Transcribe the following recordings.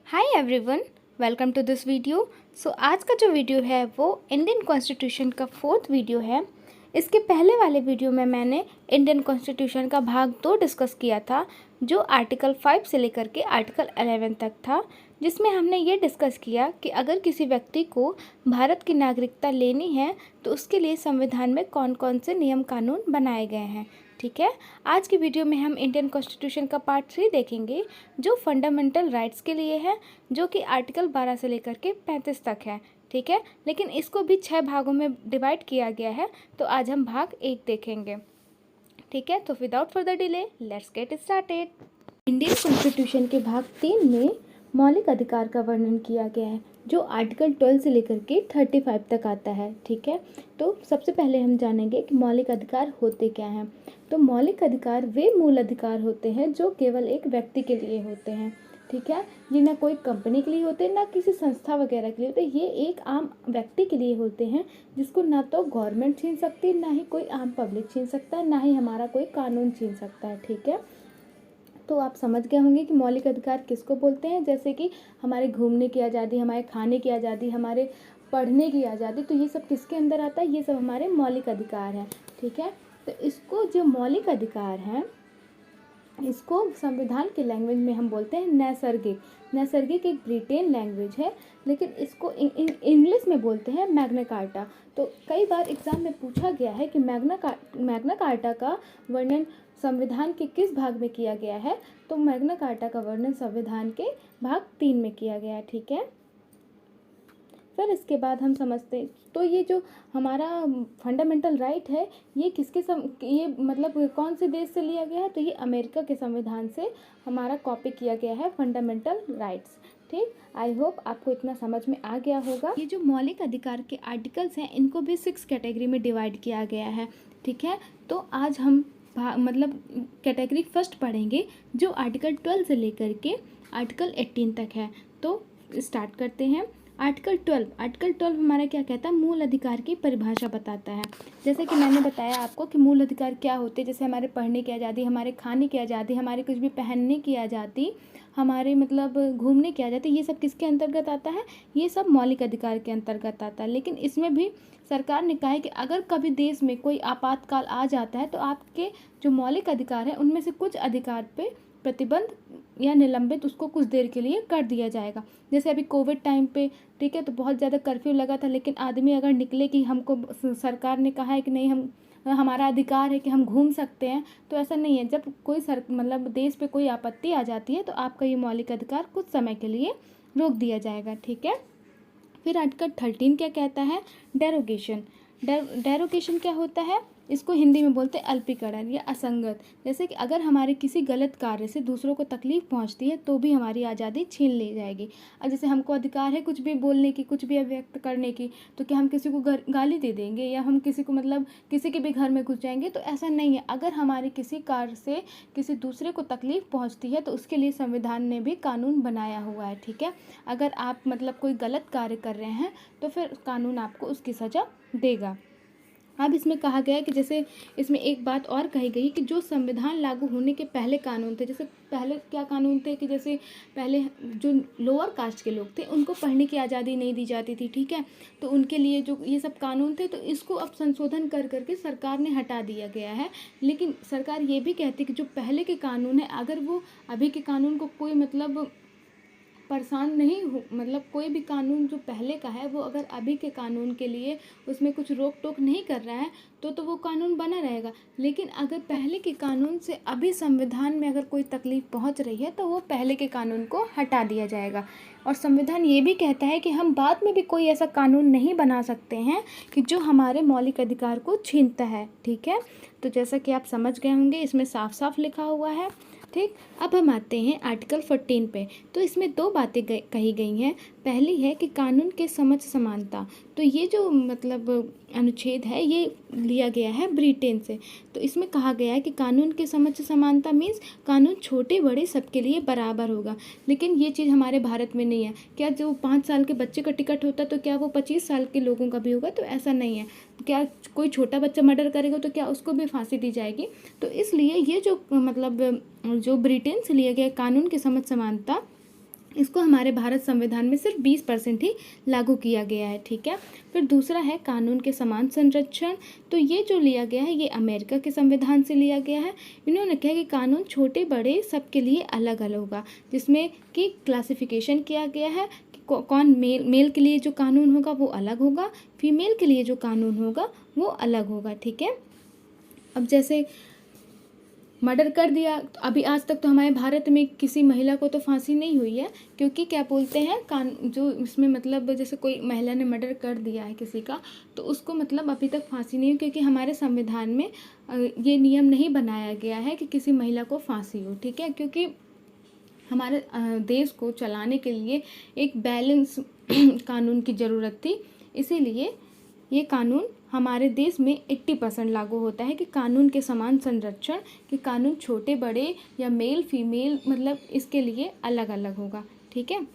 Hi everyone, welcome to this video. आज का जो वीडियो है वो इंडियन कॉन्स्टिट्यूशन का फोर्थ वीडियो है। इसके पहले वाले वीडियो में मैंने इंडियन कॉन्स्टिट्यूशन का भाग 2 डिस्कस किया था, जो आर्टिकल 5 से लेकर के आर्टिकल 11 तक था, जिसमें हमने ये डिस्कस किया कि अगर किसी व्यक्ति को भारत की नागरिकता लेनी है तो उसके लिए संविधान में कौन कौन से नियम कानून बनाए गए हैं। ठीक है, आज की वीडियो में हम इंडियन कॉन्स्टिट्यूशन का पार्ट 3 देखेंगे, जो फंडामेंटल राइट्स के लिए है, जो कि आर्टिकल 12 से लेकर के 35 तक है। ठीक है, लेकिन इसको भी 6 भागों में डिवाइड किया गया है, तो आज हम भाग 1 देखेंगे। ठीक है, तो without further delay let's get started. Indian constitution के भाग 3 में मौलिक अधिकार का वर्णन किया गया है, जो आर्टिकल 12 से लेकर के 35 तक आता है। ठीक है, तो सबसे पहले हम जानेंगे कि मौलिक अधिकार होते क्या हैं। तो मौलिक अधिकार वे मूल अधिकार होते हैं जो केवल एक व्यक्ति के लिए होते हैं। ठीक है, ये ना कोई कंपनी के लिए होते हैं, ना किसी संस्था वगैरह के लिए होते हैं। ये एक आम व्यक्ति के लिए होते हैं, जिसको ना तो गवर्नमेंट छीन सकती है, ना ही कोई आम पब्लिक छीन सकता है, ना ही हमारा कोई कानून छीन सकता है। ठीक है, तो आप समझ गए होंगे कि मौलिक अधिकार किसको बोलते हैं। जैसे कि हमारे घूमने की आज़ादी, हमारे खाने की आज़ादी, हमारे पढ़ने की आज़ादी, तो ये सब किसके अंदर आता है? ये सब हमारे मौलिक अधिकार हैं। ठीक है, तो इसको जो मौलिक अधिकार हैं, इसको संविधान के लैंग्वेज में हम बोलते हैं नैसर्गिक। नैसर्गिक एक ब्रिटेन लैंग्वेज है, लेकिन इसको इंग्लिश में बोलते हैं मैग्ना कार्टा। तो कई बार एग्जाम में पूछा गया है कि मैग्ना कार्टा का वर्णन संविधान के किस भाग में किया गया है। तो मैग्ना कार्टा का वर्णन संविधान के भाग 3 में किया गया है। ठीक है, फिर इसके बाद हम समझते हैं, तो ये जो हमारा फंडामेंटल राइट है, ये ये मतलब कौन से देश से लिया गया है? तो ये अमेरिका के संविधान से हमारा कॉपी किया गया है फंडामेंटल राइट्स। ठीक, आई होप आपको इतना समझ में आ गया होगा। ये जो मौलिक अधिकार के आर्टिकल्स हैं, इनको भी 6 कैटेगरी में डिवाइड किया गया है। ठीक है, तो आज हम मतलब कैटेगरी फर्स्ट पढ़ेंगे, जो आर्टिकल 12 से लेकर के आर्टिकल 18 तक है। तो स्टार्ट करते हैं। आर्टिकल 12 हमारा क्या कहता है? मूल अधिकार की परिभाषा बताता है। जैसे कि मैंने बताया आपको कि मूल अधिकार क्या होते हैं, जैसे हमारे पढ़ने की आज़ादी, हमारे खाने की आज़ादी, हमारे कुछ भी पहनने की आज़ादी, हमारे मतलब घूमने की आज़ादी, ये सब किसके अंतर्गत आता है? ये सब मौलिक अधिकार के अंतर्गत आता है। लेकिन इसमें भी सरकार ने कहा है कि अगर कभी देश में कोई आपातकाल आ जाता है, तो आपके जो मौलिक अधिकार है उनमें से कुछ अधिकार पे प्रतिबंध या निलंबित उसको कुछ देर के लिए कर दिया जाएगा। जैसे अभी कोविड टाइम पे, ठीक है, तो बहुत ज़्यादा कर्फ्यू लगा था, लेकिन आदमी अगर निकले कि हमको सरकार ने कहा है कि नहीं, हमारा अधिकार है कि हम घूम सकते हैं, तो ऐसा नहीं है। जब कोई मतलब देश पे कोई आपत्ति आ जाती है, तो आपका ये मौलिक अधिकार कुछ समय के लिए रोक दिया जाएगा। ठीक है, फिर आर्टिकल 13 क्या कहता है? डेरोगेशन। डेरोगेशन क्या होता है? इसको हिंदी में बोलते हैं अल्पीकरण या असंगत। जैसे कि अगर हमारे किसी गलत कार्य से दूसरों को तकलीफ पहुंचती है, तो भी हमारी आज़ादी छीन ली जाएगी। अब जैसे हमको अधिकार है कुछ भी बोलने की, कुछ भी अभिव्यक्त करने की, तो क्या हम किसी को गाली दे देंगे, या हम किसी को मतलब किसी के भी घर में घुस जाएंगे? तो ऐसा नहीं है। अगर हमारे किसी कार्य से किसी दूसरे को तकलीफ पहुँचती है, तो उसके लिए संविधान ने भी कानून बनाया हुआ है। ठीक है, अगर आप मतलब कोई गलत कार्य कर रहे हैं, तो फिर कानून आपको उसकी सज़ा देगा। अब इसमें कहा गया है कि जैसे इसमें एक बात और कही गई कि जो संविधान लागू होने के पहले कानून थे, जैसे पहले क्या कानून थे कि जैसे पहले जो लोअर कास्ट के लोग थे, उनको पढ़ने की आज़ादी नहीं दी जाती थी। ठीक है, तो उनके लिए जो ये सब कानून थे, तो इसको अब संशोधन कर करके सरकार ने हटा दिया गया है। लेकिन सरकार ये भी कहती है कि जो पहले के कानून है, अगर वो अभी के कानून को कोई मतलब परेशान नहीं हो, मतलब कोई भी कानून जो पहले का है, वो अगर अभी के कानून के लिए उसमें कुछ रोक टोक नहीं कर रहा है, तो वो कानून बना रहेगा। लेकिन अगर पहले के कानून से अभी संविधान में अगर कोई तकलीफ पहुंच रही है, तो वो पहले के कानून को हटा दिया जाएगा। और संविधान ये भी कहता है कि हम बाद में भी कोई ऐसा कानून नहीं बना सकते हैं कि जो हमारे मौलिक अधिकार को छीनता है। ठीक है, तो जैसा कि आप समझ गए होंगे, इसमें साफ साफ लिखा हुआ है। ठीक, अब हम आते हैं आर्टिकल 14 पे। तो इसमें 2 बातें कही गई हैं। पहली है कि कानून के समक्ष समानता। तो ये जो मतलब अनुच्छेद है, ये लिया गया है ब्रिटेन से। तो इसमें कहा गया है कि कानून के समक्ष समानता मीन्स कानून छोटे बड़े सबके लिए बराबर होगा। लेकिन ये चीज़ हमारे भारत में नहीं है। क्या जो 5 साल के बच्चे का टिकट होता, तो क्या वो 25 साल के लोगों का भी होगा? तो ऐसा नहीं है। क्या कोई छोटा बच्चा मर्डर करेगा, तो क्या उसको भी फांसी दी जाएगी? तो इसलिए ये जो मतलब जो ब्रिटेन से लिया गया कानून की समझ समानता, इसको हमारे भारत संविधान में सिर्फ 20% ही लागू किया गया है। ठीक है। फिर दूसरा है कानून के समान संरक्षण। तो ये जो लिया गया है ये अमेरिका के संविधान से लिया गया है। इन्होंने कहा कि कानून छोटे बड़े सबके लिए अलग अलग होगा, जिसमें कि क्लासिफिकेशन किया गया है कि कौन मेल के लिए जो कानून होगा वो अलग होगा, फीमेल के लिए जो कानून होगा वो अलग होगा। ठीक है। अब जैसे मर्डर कर दिया, तो अभी आज तक तो हमारे भारत में किसी महिला को तो फांसी नहीं हुई है, क्योंकि क्या बोलते हैं जो इसमें मतलब जैसे कोई महिला ने मर्डर कर दिया है किसी का, तो उसको मतलब अभी तक फांसी नहीं हुई, क्योंकि हमारे संविधान में ये नियम नहीं बनाया गया है कि किसी महिला को फांसी हो। ठीक है। क्योंकि हमारे देश को चलाने के लिए एक बैलेंस कानून की ज़रूरत थी, इसीलिए ये कानून हमारे देश में 80% लागू होता है कि कानून के समान संरक्षण, कि कानून छोटे बड़े या मेल फीमेल मतलब इसके लिए अलग अलग होगा। ठीक है।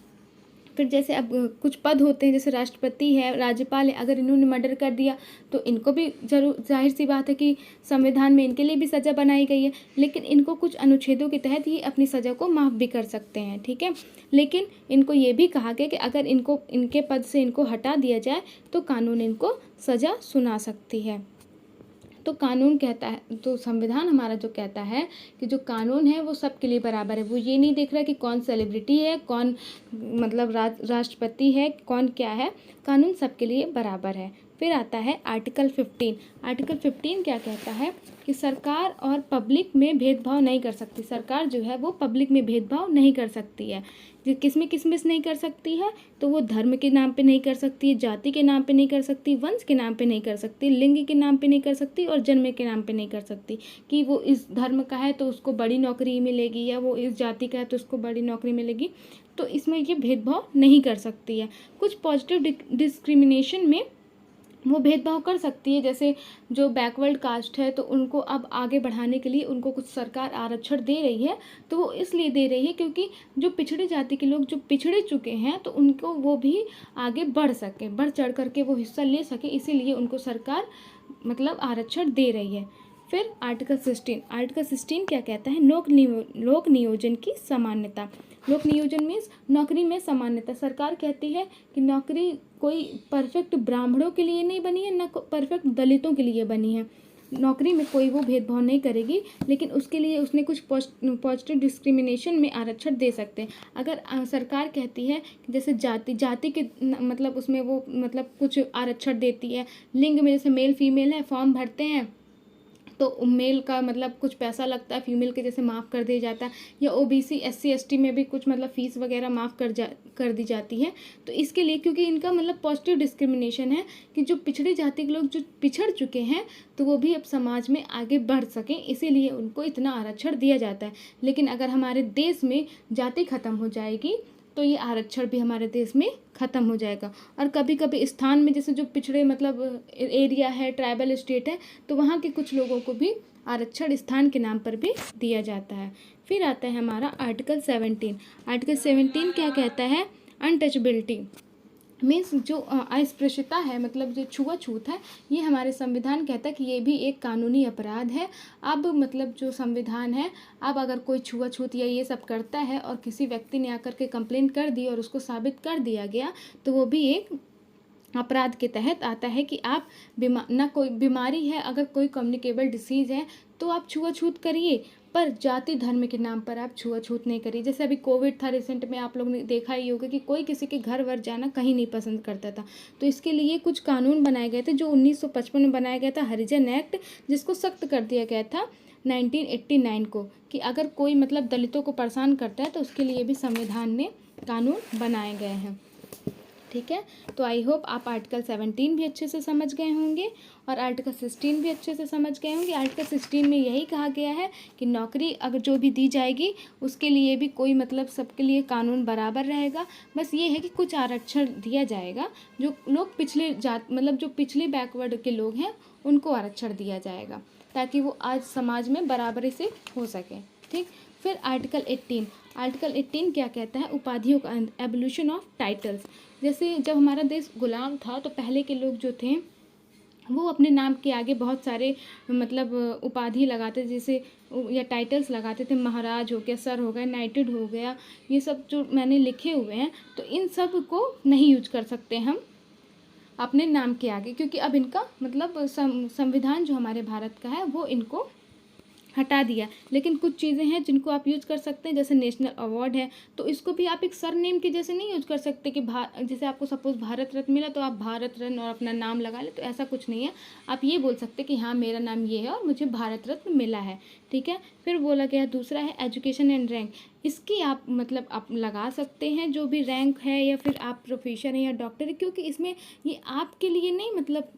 फिर जैसे अब कुछ पद होते हैं, जैसे राष्ट्रपति है, राज्यपाल है, अगर इन्होंने मर्डर कर दिया तो इनको भी जरूर जाहिर सी बात है कि संविधान में इनके लिए भी सज़ा बनाई गई है, लेकिन इनको कुछ अनुच्छेदों के तहत ये अपनी सज़ा को माफ़ भी कर सकते हैं। ठीक है। लेकिन इनको ये भी कहा गया कि अगर इनको इनके पद से इनको हटा दिया जाए तो कानून इनको सज़ा सुना सकती है। तो कानून कहता है, तो संविधान हमारा जो कहता है कि जो कानून है वो सबके लिए बराबर है। वो ये नहीं देख रहा कि कौन सेलिब्रिटी है, कौन मतलब राष्ट्रपति है, कौन क्या है, कानून सबके लिए बराबर है। फिर आता है आर्टिकल 15। आर्टिकल 15 क्या कहता है कि सरकार और पब्लिक में भेदभाव नहीं कर सकती। सरकार जो है वो पब्लिक में भेदभाव नहीं कर सकती है। किस में नहीं कर सकती है, तो वो धर्म के नाम पे नहीं कर सकती, जाति के नाम पे नहीं कर सकती, वंश के नाम पे नहीं कर सकती, लिंग के नाम पे नहीं कर सकती और जन्म के नाम पे नहीं कर सकती, कि वो इस धर्म का है तो उसको बड़ी नौकरी मिलेगी या वो इस जाति का है तो उसको बड़ी नौकरी मिलेगी। तो इसमें ये भेदभाव नहीं कर सकती है। कुछ पॉजिटिव डिस्क्रिमिनेशन में वो भेदभाव कर सकती है, जैसे जो बैकवर्ड कास्ट है तो उनको अब आगे बढ़ाने के लिए उनको कुछ सरकार आरक्षण दे रही है। तो वो इसलिए दे रही है क्योंकि जो पिछड़ी जाति के लोग जो पिछड़े चुके हैं तो उनको वो भी आगे बढ़ सके, बढ़ चढ़ करके वो हिस्सा ले सके, इसीलिए उनको सरकार मतलब आरक्षण दे रही है। फिर आर्टिकल 16। आर्टिकल 16 क्या कहता है, लोक नियोजन की समानता। लोक नियोजन मीन्स नौकरी में समानता। सरकार कहती है कि नौकरी कोई परफेक्ट ब्राह्मणों के लिए नहीं बनी है, ना परफेक्ट दलितों के लिए बनी है। नौकरी में कोई वो भेदभाव नहीं करेगी, लेकिन उसके लिए उसने कुछ पॉजिटिव डिस्क्रिमिनेशन में आरक्षण दे सकते हैं। अगर सरकार कहती है कि जैसे जाति के मतलब उसमें वो मतलब कुछ आरक्षण देती है, लिंग में जैसे मेल फीमेल है, फॉर्म भरते हैं तो मेल का मतलब कुछ पैसा लगता है, फीमेल के जैसे माफ़ कर दिया जाता है, या ओबीसी SC ST में भी कुछ मतलब फ़ीस वगैरह माफ़ कर दी जाती है। तो इसके लिए क्योंकि इनका मतलब पॉजिटिव डिस्क्रिमिनेशन है कि जो पिछड़ी जाति के लोग जो पिछड़ चुके हैं तो वो भी अब समाज में आगे बढ़ सकें, इसीलिए उनको इतना आरक्षण दिया जाता है। लेकिन अगर हमारे देश में जाति ख़त्म हो जाएगी तो ये आरक्षण भी हमारे देश में ख़त्म हो जाएगा। और कभी कभी स्थान में जैसे जो पिछड़े मतलब एरिया है, ट्राइबल स्टेट है, तो वहाँ के कुछ लोगों को भी आरक्षण स्थान के नाम पर भी दिया जाता है। फिर आता है हमारा आर्टिकल 17। आर्टिकल 17 क्या कहता है, अनटचेबिलिटी मीन्स जो अस्पृश्यता है, मतलब जो छुआछूत है, ये हमारे संविधान कहता है कि ये भी एक कानूनी अपराध है। अब मतलब जो संविधान है, अब अगर कोई छुआछूत या ये सब करता है और किसी व्यक्ति ने आकर के कंप्लेन कर दी और उसको साबित कर दिया गया तो वो भी एक अपराध के तहत आता है कि आप ना कोई बीमारी है, अगर कोई कम्युनिकेबल डिसीज़ है तो आप छुआछूत करिए, पर जाति धर्म के नाम पर आप छुआछूत नहीं करिए। जैसे अभी कोविड था रिसेंट में, आप लोगों ने देखा ही होगा कि कोई किसी के घर वर जाना कहीं नहीं पसंद करता था। तो इसके लिए कुछ कानून बनाए गए थे, जो 1955 में बनाया गया था, हरिजन एक्ट, जिसको सख्त कर दिया गया था 1989 को, कि अगर कोई मतलब दलितों को परेशान करता है तो उसके लिए भी संविधान में कानून बनाए गए हैं। ठीक है। तो आई होप आप आर्टिकल 17 भी अच्छे से समझ गए होंगे और आर्टिकल 16 भी अच्छे से समझ गए होंगे। आर्टिकल 16 में यही कहा गया है कि नौकरी अगर जो भी दी जाएगी उसके लिए भी कोई मतलब सबके लिए कानून बराबर रहेगा। बस ये है कि कुछ आरक्षण दिया जाएगा, जो लोग पिछले मतलब जो पिछले बैकवर्ड के लोग हैं उनको आरक्षण दिया जाएगा, ताकि वो आज समाज में बराबरी से हो सके। ठीक। फिर आर्टिकल 18। आर्टिकल 18 क्या कहता है, उपाधियों का एबोल्यूशन ऑफ टाइटल्स। जैसे जब हमारा देश गुलाम था तो पहले के लोग जो थे वो अपने नाम के आगे बहुत सारे मतलब उपाधि लगाते, जैसे या टाइटल्स लगाते थे, महाराज हो गया, सर हो गया, नाइटेड हो गया, ये सब जो मैंने लिखे हुए हैं, तो इन सब को नहीं यूज कर सकते हम अपने नाम के आगे, क्योंकि अब इनका मतलब संविधान जो हमारे भारत का है वो इनको हटा दिया। लेकिन कुछ चीज़ें हैं जिनको आप यूज़ कर सकते हैं, जैसे नेशनल अवार्ड है, तो इसको भी आप एक सरनेम के जैसे नहीं यूज़ कर सकते कि जैसे आपको सपोज़ भारत रत्न मिला तो आप भारत रत्न और अपना नाम लगा ले, तो ऐसा कुछ नहीं है। आप ये बोल सकते कि हाँ मेरा नाम ये है और मुझे भारत रत्न मिला है, ठीक है। फिर बोला गया दूसरा है एजुकेशन एंड रैंक। इसकी आप मतलब आप लगा सकते हैं जो भी रैंक है, या फिर आप प्रोफेसर हैं या डॉक्टर है, क्योंकि इसमें ये आपके लिए नहीं, मतलब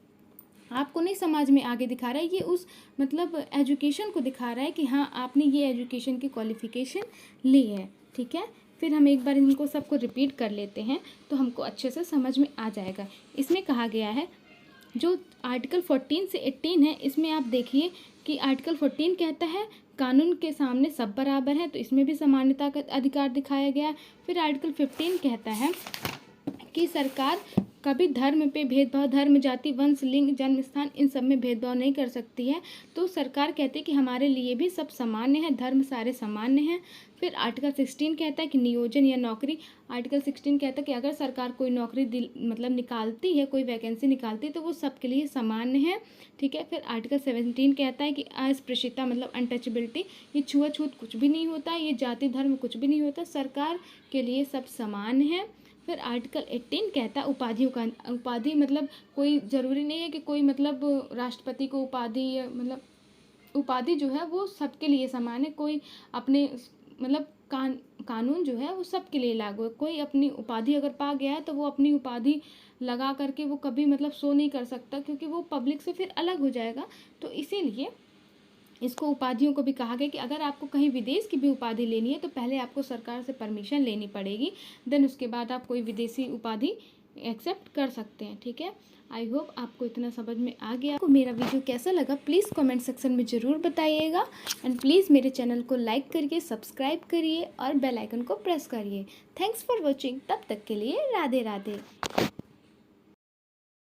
आपको नहीं समाज में आगे दिखा रहा है, ये उस मतलब एजुकेशन को दिखा रहा है कि हाँ आपने ये एजुकेशन की क्वालिफिकेशन ली है, ठीक है। फिर हम एक बार इनको सबको रिपीट कर लेते हैं तो हमको अच्छे से समझ में आ जाएगा। इसमें कहा गया है, जो आर्टिकल 14 से 18 है, इसमें आप देखिए कि आर्टिकल 14 कहता है कानून के सामने सब बराबर हैं, तो इसमें भी समानता का अधिकार दिखाया गया है। फिर आर्टिकल 15 कहता है कि सरकार कभी धर्म पे भेदभाव, धर्म, जाति, वंश, लिंग, जन्म स्थान, इन सब में भेदभाव नहीं कर सकती है। तो सरकार कहती है कि हमारे लिए भी सब सामान्य है, धर्म सारे सामान्य हैं। फिर आर्टिकल 16 कहता है कि नियोजन या नौकरी, आर्टिकल 16 कहता है कि अगर सरकार कोई नौकरी मतलब निकालती है, कोई वैकेंसी निकालती है, तो वो सबके लिए सामान्य है, ठीक है। फिर आर्टिकल 17 कहता है कि अस्पृश्यता मतलब अनटचेबिलिटी, ये छुआछूत कुछ भी नहीं होता, ये जाति धर्म कुछ भी नहीं होता, सरकार के लिए सब समान है। फिर आर्टिकल 18 कहता है उपाधियों का, उपाधि मतलब कोई ज़रूरी नहीं है कि कोई मतलब राष्ट्रपति को उपाधि, या मतलब उपाधि जो है वो सबके लिए समान है। कोई अपने मतलब कानून जो है वो सबके लिए लागू है। कोई अपनी उपाधि अगर पा गया है तो वो अपनी उपाधि लगा करके वो कभी मतलब शो नहीं कर सकता, क्योंकि वो पब्लिक से फिर अलग हो जाएगा। तो इसीलिए इसको उपाधियों को भी कहा गया कि अगर आपको कहीं विदेश की भी उपाधि लेनी है तो पहले आपको सरकार से परमिशन लेनी पड़ेगी, देन उसके बाद आप कोई विदेशी उपाधि एक्सेप्ट कर सकते हैं, ठीक है। आई होप आपको इतना समझ में आ गया। आपको मेरा वीडियो कैसा लगा प्लीज़ कमेंट सेक्शन में ज़रूर बताइएगा, एंड प्लीज़ मेरे चैनल को लाइक करिए, सब्सक्राइब करिए और बेल आइकन को प्रेस करिए। Thanks for watching. तब तक के लिए राधे राधे।